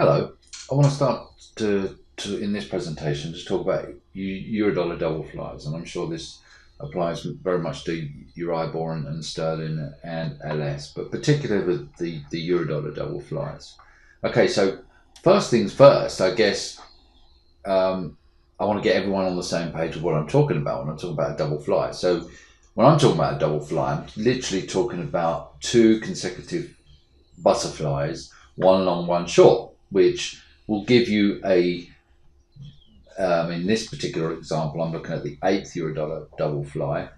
Hello. I want to start to in this presentation just talk about Eurodollar double flies, and I'm sure this applies very much to Euribor and sterling and LS, but particularly with the Eurodollar double flies. Okay, so first things first, I guess I want to get everyone on the same page of what I'm talking about when I'm talking about a double fly. So when I'm talking about a double fly, I'm literally talking about two consecutive butterflies, one long, one short, which will give you in this particular example, I'm looking at the 8th Eurodollar double fly.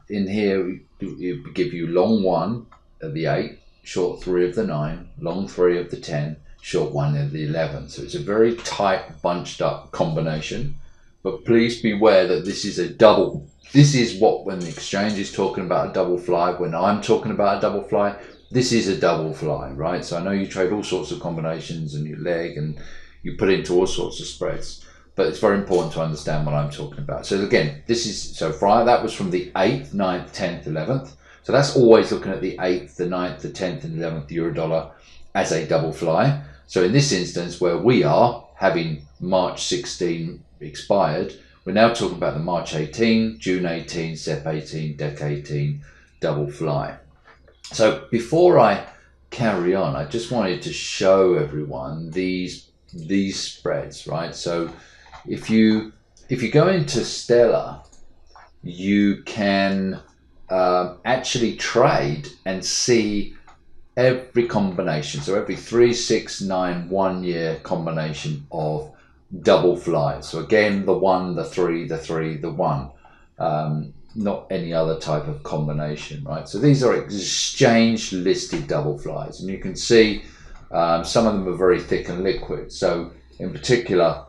In here, it would give you long 1 of the 8, short 3 of the 9, long 3 of the 10, short 1 of the 11. So it's a very tight, bunched up combination. But please beware that this is a double. This is what, when the exchange is talking about a double fly, when I'm talking about a double fly, this is a double fly, right? So I know you trade all sorts of combinations and you leg and you put into all sorts of spreads, but it's very important to understand what I'm talking about. So again, that was from the 8th, 9th, 10th, 11th. So that's always looking at the 8th, the 9th, the 10th and 11th Eurodollar as a double fly. So in this instance where we are having March 16 expired, we're now talking about the March 18, June 18, Sep 18, Dec 18 double fly. So before I carry on, I just wanted to show everyone these spreads, right? So if you go into Stellar, you can actually trade and see every combination. So every 3, 6, 9, 1 year combination of double flies. So again, the 1, the 3, the 3, the 1. Not any other type of combination, right? So these are exchange listed double flies, and you can see some of them are very thick and liquid. So in particular,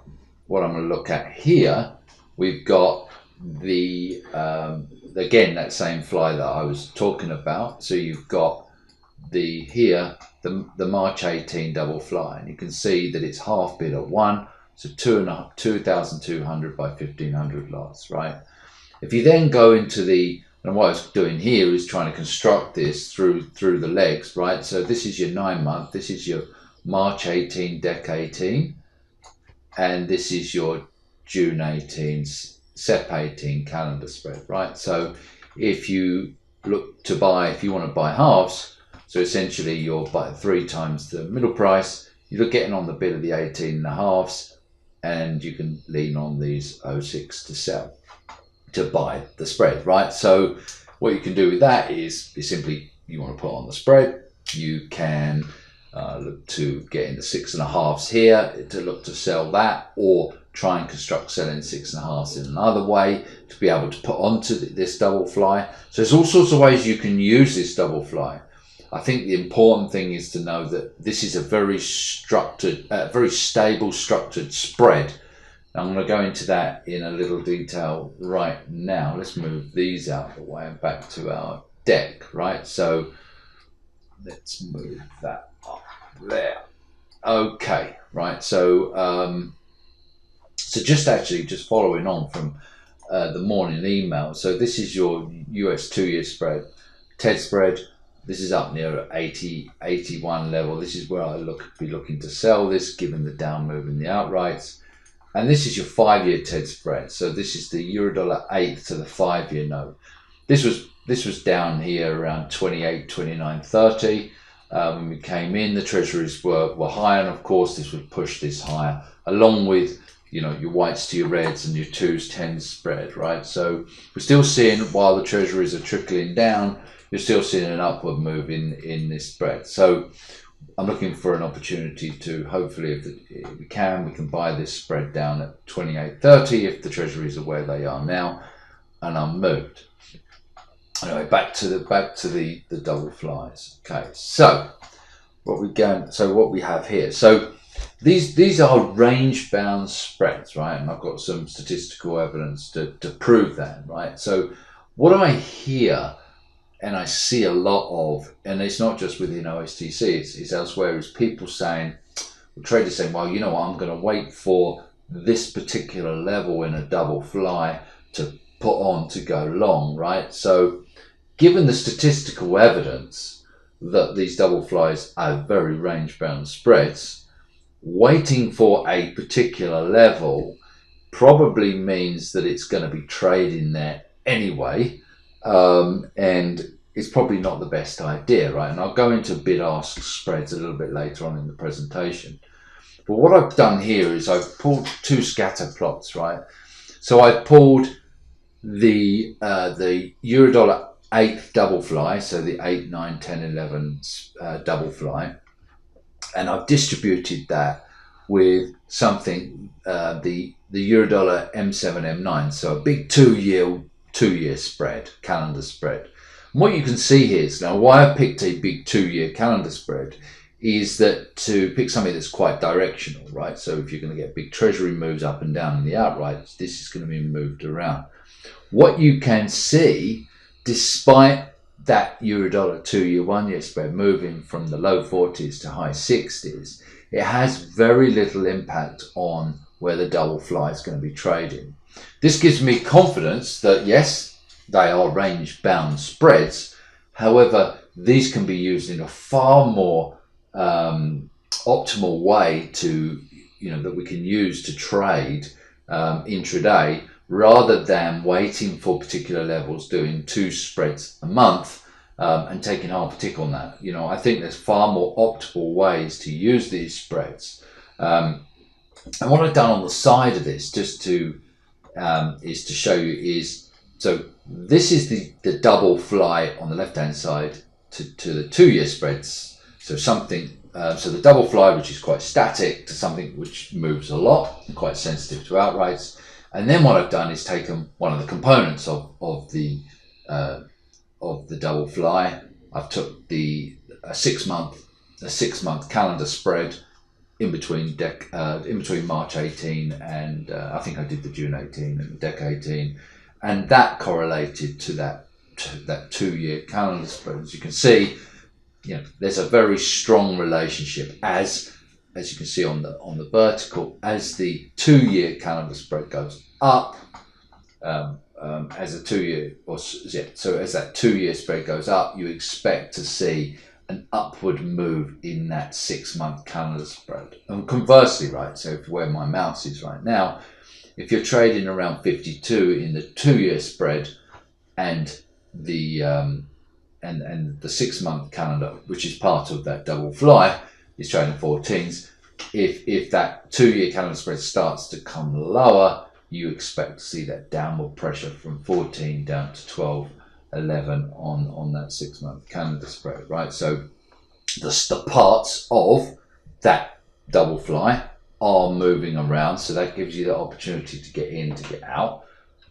what I'm going to look at here, we've got the again, that same fly that I was talking about. So you've got the March 18 double fly, and you can see that it's half bid at 1, so 2,200 by 1,500 lots, right? If you then go into and what I was doing here is trying to construct this through the legs, right? So this is your 9 month, this is your March 18, Dec 18, and this is your June 18, Sep 18 calendar spread, right? So if you look to buy, if you want to buy halves, so essentially you're buying 3 times the middle price, you're getting on the bid of the 18 and a halves, and you can lean on these 06 to sell, to buy the spread, right? So what you can do with that is simply, you want to put on the spread, you can look to get in the 6.5s here to look to sell that, or try and construct selling 6.5s in another way to be able to put onto this double fly. So there's all sorts of ways you can use this double fly. I think the important thing is to know that this is a very structured, very stable structured spread. I'm going to go into that in a little detail right now. Let's move these out of the way and back to our deck, right? So let's move that up there. Okay, right. So so just following on from the morning email. So this is your US 2-year spread, TED spread. This is up near 80, 81 level. This is where I be looking to sell this, given the down move in the outrights. And this is your 5-year TED spread. So this is the Eurodollar 8th to the 5-year note. This was down here around 28, 29, 30. When we came in, the treasuries were higher, and of course this would push this higher, along with, you know, your whites to your reds and your 2s, 10s spread, right? So we're still seeing, while the treasuries are trickling down, you're still seeing an upward move in this spread. So I'm looking for an opportunity to, hopefully, if we can buy this spread down at 28.30 if the treasuries are where they are now and unmoved. Anyway, back to the double flies. Okay, so what we have here. So these are range bound spreads, right? And I've got some statistical evidence to prove that, right? So what I hear and I see a lot of, and it's not just within OSTC, it's elsewhere, is people saying, traders saying, well, you know what, I'm going to wait for this particular level in a double fly to put on to go long, right? So given the statistical evidence that these double flies are very range bound spreads, waiting for a particular level probably means that it's going to be trading there anyway, and it's probably not the best idea, right? And I'll go into bid-ask spreads a little bit later on in the presentation. But what I've done here is I've pulled two scatter plots, right? So I've pulled the Eurodollar 8th double fly, so the 8, 9, 10, 11 double fly, and I've distributed that with something, the Eurodollar M7, M9, so a big two-year spread, calendar spread. And what you can see here is now why I picked a big two-year calendar spread is that to pick something that's quite directional, right? So if you're going to get big treasury moves up and down in the outrights, this is going to be moved around. What you can see, despite that Eurodollar 2-year, 1-year spread moving from the low 40s to high 60s, it has very little impact on where the double fly is going to be trading. This gives me confidence that yes, they are range bound spreads. However, these can be used in a far more optimal way to, that we can use to trade intraday, rather than waiting for particular levels, doing 2 spreads a month and taking half a tick on that. I think there's far more optimal ways to use these spreads. And what I've done on the side of this, just to is to show you, is so this is the double fly on the left hand side to the 2-year spreads. So something, so the double fly, which is quite static, to something which moves a lot and quite sensitive to outrights. And then what I've done is taken one of the components of the double fly. I've took a 6 month calendar spread in between March 18 and I think I did the June 18 and Dec 18, and that correlated to that 2-year calendar spread. As you can see, there's a very strong relationship, as you can see on the vertical, as the 2-year calendar spread goes up, as that 2-year spread goes up, you expect to see an upward move in that 6-month calendar spread. And conversely, right, so where my mouse is right now, if you're trading around 52 in the 2-year spread and the 6-month calendar, which is part of that double fly, is trading 14s, if that 2-year calendar spread starts to come lower, you expect to see that downward pressure from 14 down to 12, 11 on that 6-month calendar spread, right? So the parts of that double fly are moving around, so that gives you the opportunity to get in, to get out.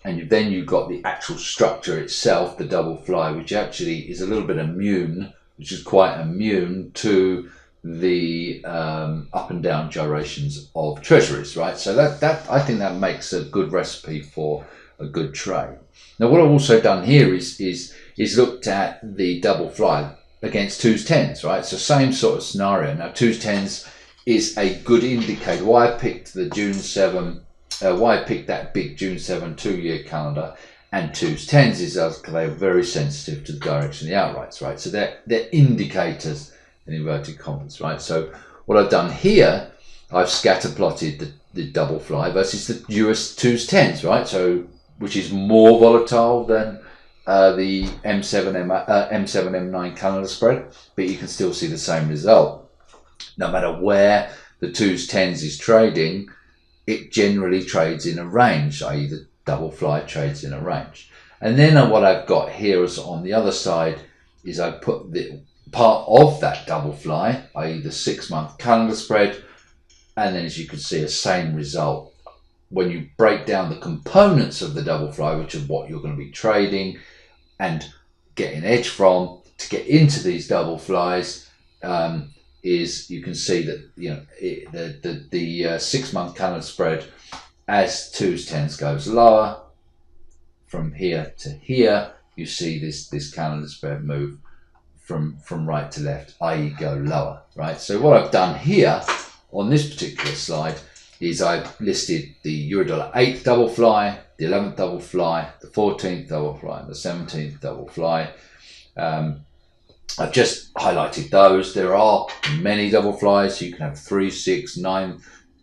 And then you've got the actual structure itself, the double fly, which actually is a little bit immune, which is quite immune to the up and down gyrations of treasuries, right? So that I think that makes a good recipe for a good trade. Now, what I've also done here is looked at the double fly against 2s 10s, right? So same sort of scenario. Now, 2s 10s is a good indicator. Why I picked the June 7, why I picked that big June 7 2-year calendar and 2s 10s is because they're very sensitive to the direction of the outrights, right? So they're indicators in inverted commas, right? So what I've done here, I've scatter plotted the double fly versus the US 2s 10s, right? So which is more volatile than the M7 M9 calendar spread, but you can still see the same result. No matter where the 2s 10s is trading, it generally trades in a range, i.e. the double fly trades in a range. And then what I've got here is on the other side is I put the part of that double fly, i.e. the 6-month calendar spread, and then as you can see, a same result. When you break down the components of the double fly, which is what you're going to be trading and getting edge from to get into these double flies, is you can see that the 6-month calendar spread, as 2s 10s goes lower from here to here, you see this calendar spread move from right to left, i.e. go lower, right? So what I've done here on this particular slide is I've listed the Eurodollar 8th double fly, the 11th double fly, the 14th double fly, and the 17th double fly. I've just highlighted those. There are many double flies. So you can have 3, 6, 9,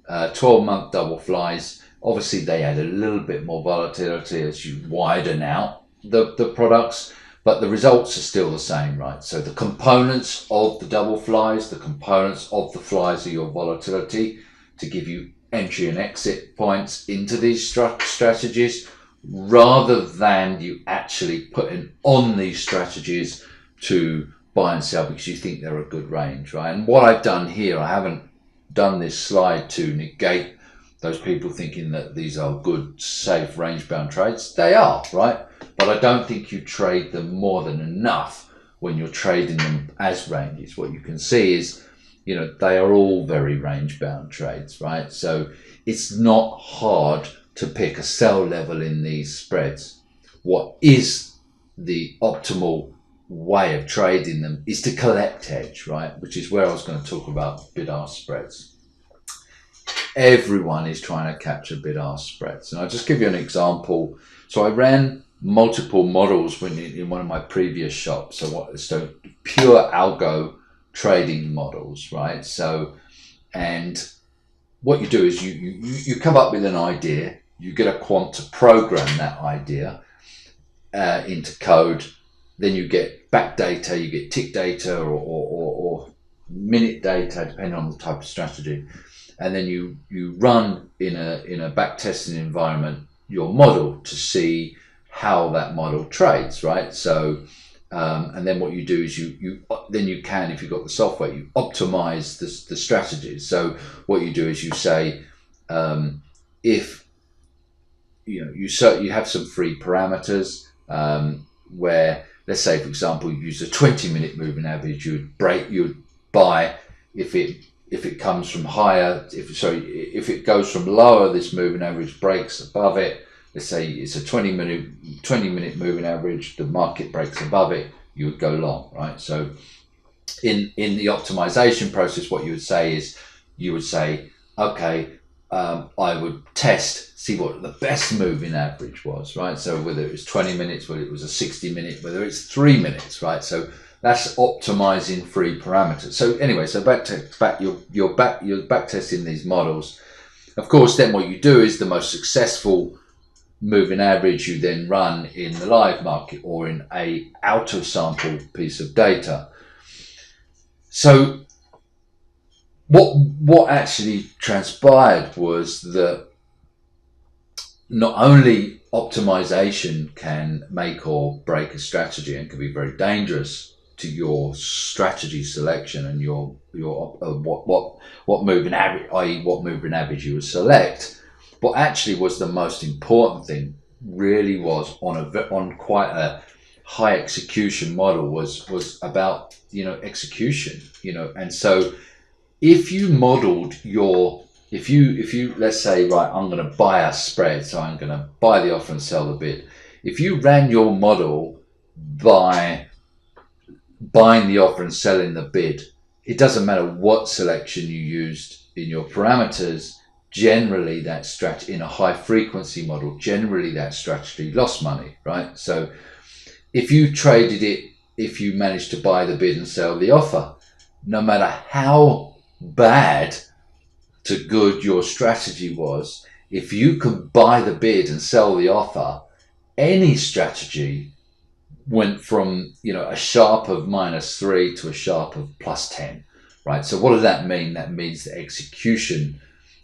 12-month double flies. Obviously, they add a little bit more volatility as you widen out the products, but the results are still the same, right? So the components of the double flies, the components of the flies are your volatility to give you entry and exit points into these strategies, rather than you actually putting on these strategies to buy and sell because you think they're a good range, right? And what I've done here, I haven't done this slide to negate those people thinking that these are good, safe, range-bound trades. They are, right? But I don't think you trade them more than enough when you're trading them as ranges. What you can see is, you know, they are all very range-bound trades, right? So it's not hard to pick a sell level in these spreads. What is the optimal way of trading them is to collect hedge, right? Which is where I was going to talk about bid-ask spreads. Everyone is trying to capture bid-ask spreads. And I'll just give you an example. So I ran multiple models in one of my previous shops. So pure algo trading models, right? So, and what you do is you come up with an idea, you get a quant to program that idea into code, then you get back data, you get tick data or minute data, depending on the type of strategy. And then you run in a back testing environment your model to see how that model trades, right? So, and then what you do is then you can, if you've got the software, you optimize the strategies. So what you do is you say, if you have some free parameters where, let's say, for example, you use a 20-minute moving average, you'd buy if it comes from higher, if it goes from lower, this moving average breaks above it. Let's say it's a 20-minute moving average, the market breaks above it, you would go long, right? So in the optimization process, what you would say is, okay, I would see what the best moving average was, right? So whether it was 20 minutes, whether it was a 60-minute, whether it's 3 minutes, right? So that's optimizing free parameters. So anyway, so you're back testing these models. Of course, then what you do is the most successful moving average you then run in the live market or in a out of sample piece of data. So what actually transpired was that not only optimization can make or break a strategy and can be very dangerous to your strategy selection and your what moving average, i.e. what moving average you would select, but actually was the most important thing really was on quite a high execution model was about, execution, and so if you modeled if you let's say, right, I'm going to buy a spread, so I'm going to buy the offer and sell the bid. If you ran your model by buying the offer and selling the bid, it doesn't matter what selection you used in your parameters, generally that strategy, in a high frequency model, generally that strategy lost money, right? So if you traded it, if you managed to buy the bid and sell the offer, no matter how bad to good your strategy was, if you could buy the bid and sell the offer, any strategy went from a sharp of -3 to a sharp of +10, right? So what does that mean? That means that execution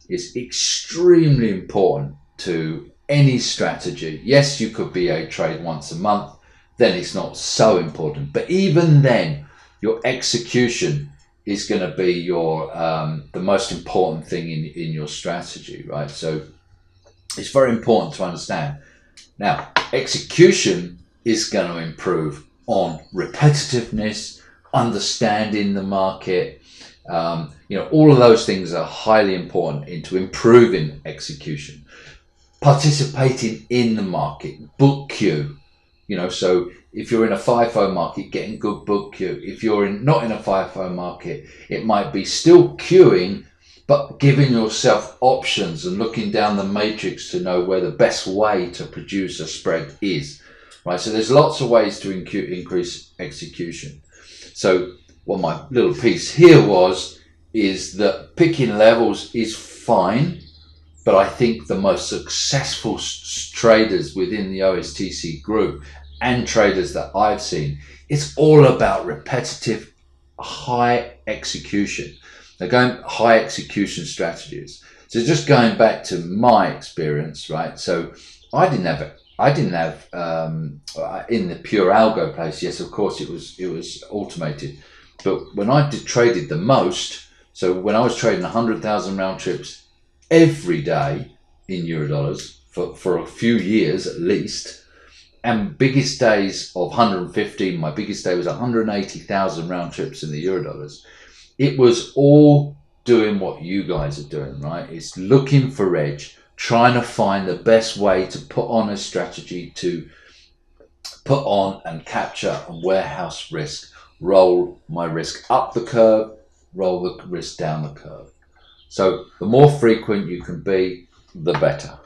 is extremely important to any strategy. Yes, you could BA trade once a month, then it's not so important. But even then, your execution is going to be your the most important thing in your strategy, right? So it's very important to understand. Now, execution is going to improve on repetitiveness, understanding the market. All of those things are highly important into improving execution. Participating in the market, book queue. So if you're in a FIFO market, getting good book queue. If you're not in a FIFO market, it might be still queuing, but giving yourself options and looking down the matrix to know where the best way to produce a spread is. Right, so there's lots of ways to increase execution. So what my little piece here is that picking levels is fine, but I think the most successful traders within the OSTC group and traders that I've seen, it's all about repetitive, high execution. They're going high execution strategies. So just going back to my experience, right? So I didn't have in the pure algo place. Yes, of course, it was automated, but when I traded the most, so when I was trading 100,000 round trips every day in Eurodollars for a few years at least, and biggest days of 115, my biggest day was 180,000 round trips in the Eurodollars. It was all doing what you guys are doing, right? It's looking for edge, trying to find the best way to put on a strategy to put on and capture and warehouse risk, roll my risk up the curve, roll the risk down the curve. So the more frequent you can be, the better.